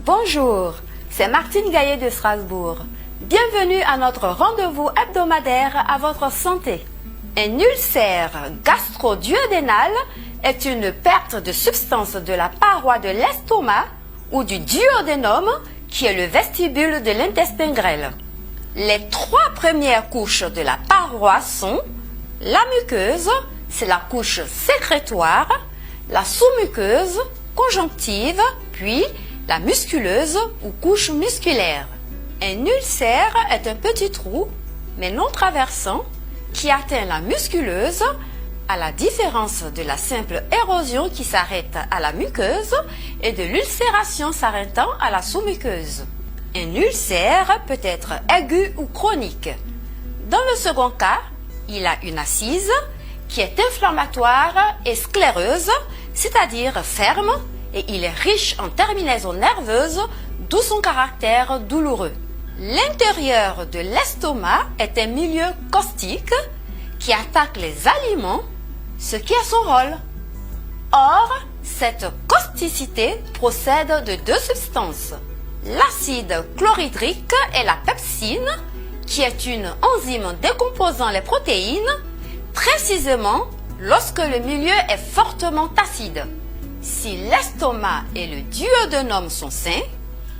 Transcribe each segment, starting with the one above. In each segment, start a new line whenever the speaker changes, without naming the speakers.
Bonjour, c'est Martine Gaillet de Strasbourg. Bienvenue à notre rendez-vous hebdomadaire à votre santé. Un ulcère gastro-duodénal est une perte de substance de la paroi de l'estomac ou du duodénum qui est le vestibule de l'intestin grêle. Les trois premières couches de la paroi sont la muqueuse, c'est la couche sécrétoire, la sous-muqueuse, conjonctive, puis la musculeuse ou couche musculaire. Un ulcère est un petit trou, mais non traversant, qui atteint la musculeuse, à la différence de la simple érosion qui s'arrête à la muqueuse et de l'ulcération s'arrêtant à la sous-muqueuse. Un ulcère peut être aigu ou chronique. Dans le second cas, il a une assise qui est inflammatoire et scléreuse, c'est-à-dire ferme, et il est riche en terminaisons nerveuses, d'où son caractère douloureux. L'intérieur de l'estomac est un milieu caustique qui attaque les aliments, ce qui est son rôle. Or, cette causticité procède de deux substances, l'acide chlorhydrique et la pepsine, qui est une enzyme décomposant les protéines, précisément lorsque le milieu est fortement acide. Si l'estomac et le duodénum sont sains,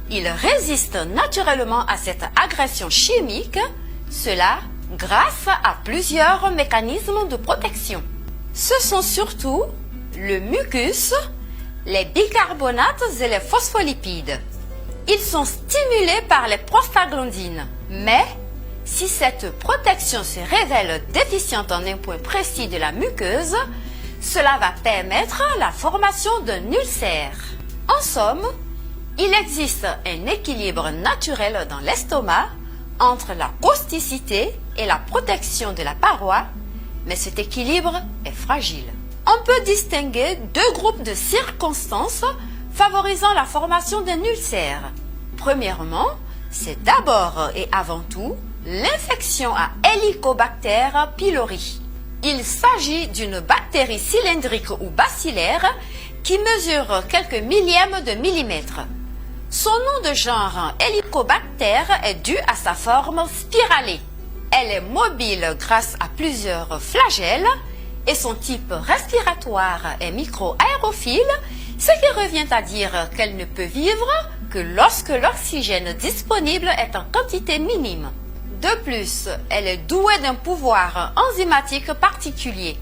ils résistent naturellement à cette agression chimique, cela grâce à plusieurs mécanismes de protection. Ce sont surtout le mucus, les bicarbonates et les phospholipides. Ils sont stimulés par les prostaglandines, mais si cette protection se révèle déficiente en un point précis de la muqueuse, cela va permettre la formation d'un ulcère. En somme, il existe un équilibre naturel dans l'estomac entre la causticité et la protection de la paroi, mais cet équilibre est fragile. On peut distinguer deux groupes de circonstances favorisant la formation d'un ulcère. Premièrement, c'est d'abord et avant tout l'infection à Helicobacter pylori. Il s'agit d'une bactérie cylindrique ou bacillaire qui mesure quelques millièmes de millimètre. Son nom de genre Helicobacter est dû à sa forme spiralée. Elle est mobile grâce à plusieurs flagelles et son type respiratoire est micro-aérophile, ce qui revient à dire qu'elle ne peut vivre que lorsque l'oxygène disponible est en quantité minime. De plus, elle est douée d'un pouvoir enzymatique particulier.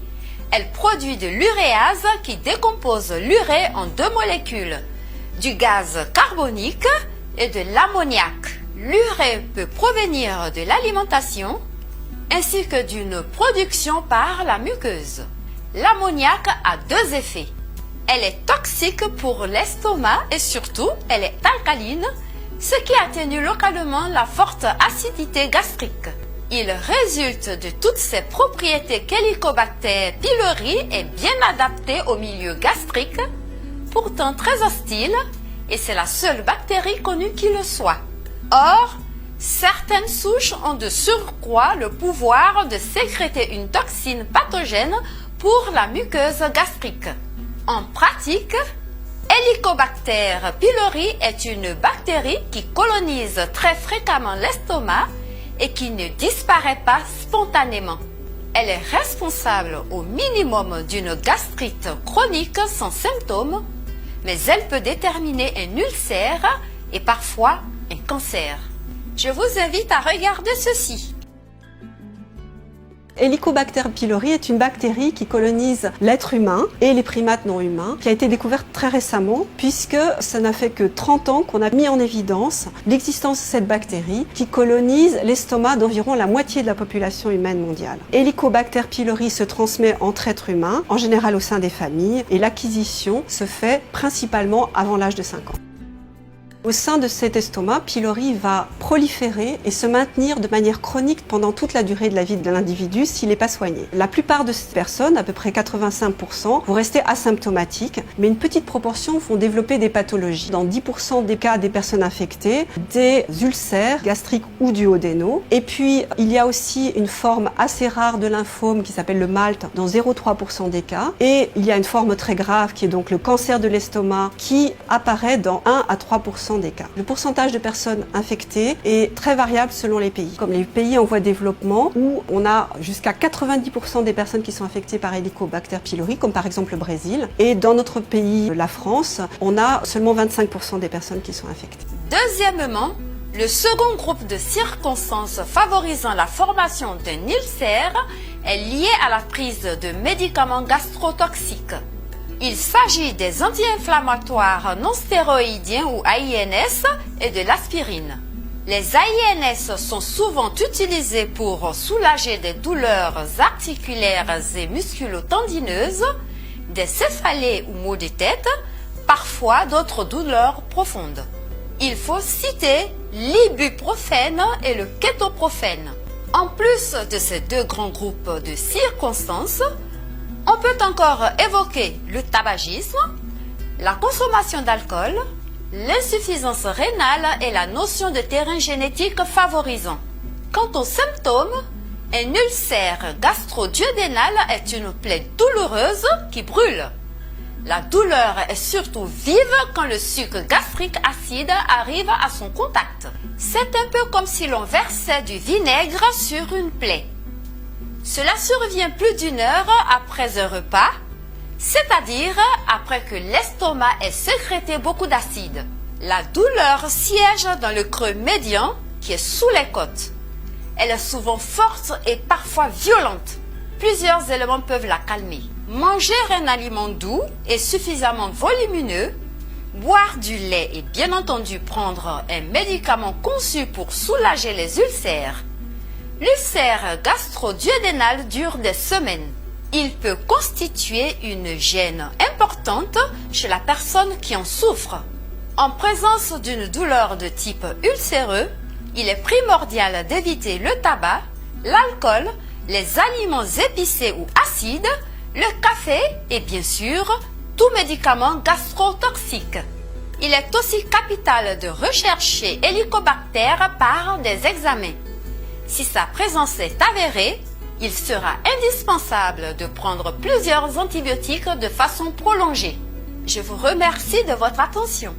Elle produit de l'uréase qui décompose l'urée en deux molécules, du gaz carbonique et de l'ammoniac. L'urée peut provenir de l'alimentation ainsi que d'une production par la muqueuse. L'ammoniac a deux effets. Elle est toxique pour l'estomac et surtout, elle est alcaline, ce qui atténue localement la forte acidité gastrique. Il résulte de toutes ces propriétés qu'Helicobacter pylori est bien adapté au milieu gastrique, pourtant très hostile, et c'est la seule bactérie connue qui le soit. Or, certaines souches ont de surcroît le pouvoir de sécréter une toxine pathogène pour la muqueuse gastrique. En pratique, Helicobacter pylori est une bactérie qui colonise très fréquemment l'estomac et qui ne disparaît pas spontanément. Elle est responsable au minimum d'une gastrite chronique sans symptômes, mais elle peut déterminer un ulcère et parfois un cancer. Je vous invite à regarder ceci.
Helicobacter pylori est une bactérie qui colonise l'être humain et les primates non humains, qui a été découverte très récemment, puisque ça n'a fait que 30 ans qu'on a mis en évidence l'existence de cette bactérie qui colonise l'estomac d'environ la moitié de la population humaine mondiale. Helicobacter pylori se transmet entre êtres humains, en général au sein des familles, et l'acquisition se fait principalement avant l'âge de 5 ans. Au sein de cet estomac, pylori va proliférer et se maintenir de manière chronique pendant toute la durée de la vie de l'individu s'il n'est pas soigné. La plupart de ces personnes, à peu près 85%, vont rester asymptomatiques, mais une petite proportion vont développer des pathologies. Dans 10% des cas des personnes infectées, des ulcères gastriques ou duodénaux. Et puis, il y a aussi une forme assez rare de lymphome qui s'appelle le MALT dans 0,3% des cas. Et il y a une forme très grave qui est donc le cancer de l'estomac qui apparaît dans 1 à 3% 10% des cas. Le pourcentage de personnes infectées est très variable selon les pays. Comme les pays en voie de développement, où on a jusqu'à 90% des personnes qui sont infectées par Helicobacter pylori, comme par exemple le Brésil. Et dans notre pays, la France, on a seulement 25% des personnes qui sont infectées.
Deuxièmement, le second groupe de circonstances favorisant la formation d'un ulcère est lié à la prise de médicaments gastrotoxiques. Il s'agit des anti-inflammatoires non stéroïdiens ou AINS et de l'aspirine. Les AINS sont souvent utilisés pour soulager des douleurs articulaires et musculo-tendineuses, des céphalées ou maux de tête, parfois d'autres douleurs profondes. Il faut citer l'ibuprofène et le kétoprofène. En plus de ces deux grands groupes de circonstances, on peut encore évoquer le tabagisme, la consommation d'alcool, l'insuffisance rénale et la notion de terrain génétique favorisant. Quant aux symptômes, un ulcère gastro-duodénal est une plaie douloureuse qui brûle. La douleur est surtout vive quand le suc gastrique acide arrive à son contact. C'est un peu comme si l'on versait du vinaigre sur une plaie. Cela survient plus d'une heure après un repas, c'est-à-dire après que l'estomac ait sécrété beaucoup d'acide. La douleur siège dans le creux médian qui est sous les côtes. Elle est souvent forte et parfois violente. Plusieurs éléments peuvent la calmer. Manger un aliment doux et suffisamment volumineux, boire du lait et bien entendu prendre un médicament conçu pour soulager les ulcères. L'ulcère gastro-duodénal dure des semaines. Il peut constituer une gêne importante chez la personne qui en souffre. En présence d'une douleur de type ulcéreux, il est primordial d'éviter le tabac, l'alcool, les aliments épicés ou acides, le café et bien sûr tout médicament gastrotoxique. Il est aussi capital de rechercher Helicobacter par des examens. Si sa présence est avérée, il sera indispensable de prendre plusieurs antibiotiques de façon prolongée. Je vous remercie de votre attention.